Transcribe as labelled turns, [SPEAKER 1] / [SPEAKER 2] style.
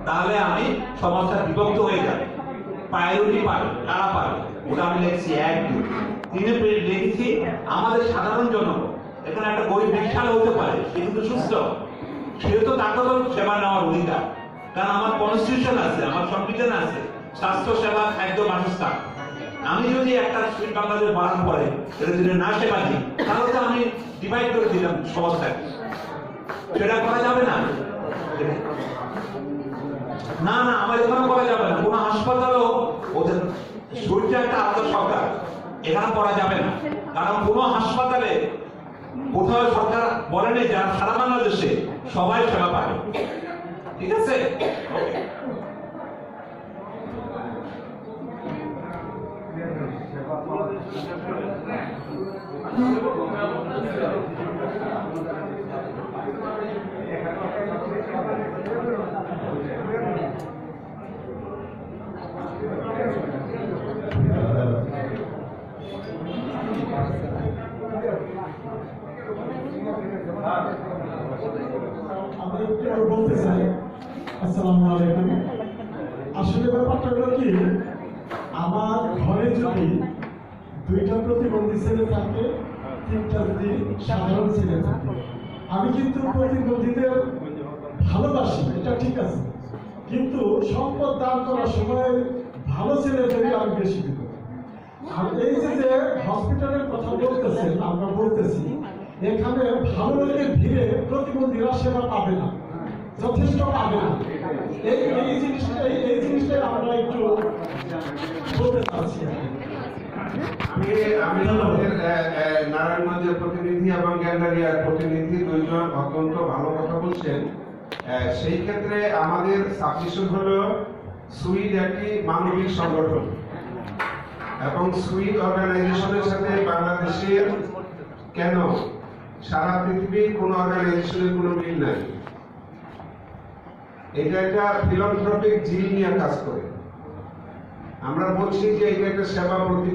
[SPEAKER 1] তাহলে আমি সমাজটা বিভক্ত হয়ে যাবে। প্রায়োরিটি পাবে, কারা পাবে, ওটা আমি লিখছি 1-2। 3 লিখেছি আমাদের সাধারণ জনগণ। এখানে একটা গরিব রিক্সাওয়ালা হতে পারে, সে কিন্তু সুস্থ, সেও তো তাকেও সেবা নেওয়ার অধিকার। কারণ আমার কনস্টিটিউশন আছে, আমার সংবিধান আছে, স্বাস্থ্য সেবা, খাদ্য, বাসস্থান। আমি যদি একটা সুইট বাংলাদেশ বাড়ান পরে এটা যদি না সেবা দিই, তাহলে তো আমি ডিভাইড করে দিলাম সমাজটাকে। সেটা করা যাবে না। না না, আমার এখানে করা যাবে না। কোনো হাসপাতালও ওদের শরীরটা একটা আলাদা সরকার, এখানে করা যাবে না। কারণ কোনো হাসপাতালে কোথাও সরকার বলেনি যারা সারা বাংলাদেশে সবাই সেবা পাবে। ঠিক আছে?
[SPEAKER 2] আমি একটু বলতে চাই, আসসালামু আলাইকুম। আসলে ব্যাপারটা হলো কি, আমার ঘরে যদি 2টা প্রতিবন্ধী ছেলে থাকে, 3টা যদি সাধারণ ছেলে থাকে, আমি কিন্তু প্রতিবন্ধীদের ভালোবাসি, এটা ঠিক আছে, কিন্তু সম্পদ দান করার সময় ভালো ছেলেদেরকে আমি বেশি দিব। আর এই যে হসপিটালের কথা বলতেছেন, আমরা বলতেছি এখানে ভালো লোকের ভিড়ে প্রতিবন্ধীরা সেবা পাবে না, যথেষ্ট পাবে না। এই জিনিসটাই আমরা একটু বলতে চাচ্ছি।
[SPEAKER 3] আমি আমাদের নারায়ণগঞ্জের প্রতিনিধি এবং গ্যান্ডারিয়ার প্রতিনিধি দুইজন অত্যন্ত ভালো কথা বলছেন। সেই ক্ষেত্রে আমাদের সাবমিশন হলো সুইড একটি মানবিক সংগঠন এবং সুইড অর্গানাইজেশনের সাথে বাংলাদেশের কেন সারা পৃথিবীর কোন অর্গানাইজেশনের কোনো মিল নাই। এটা একটা ফিলান্থ্রপিক জিল নিয়ে কাজ করে। আমরা বলছি যে এটা একটা সেবা প্রতি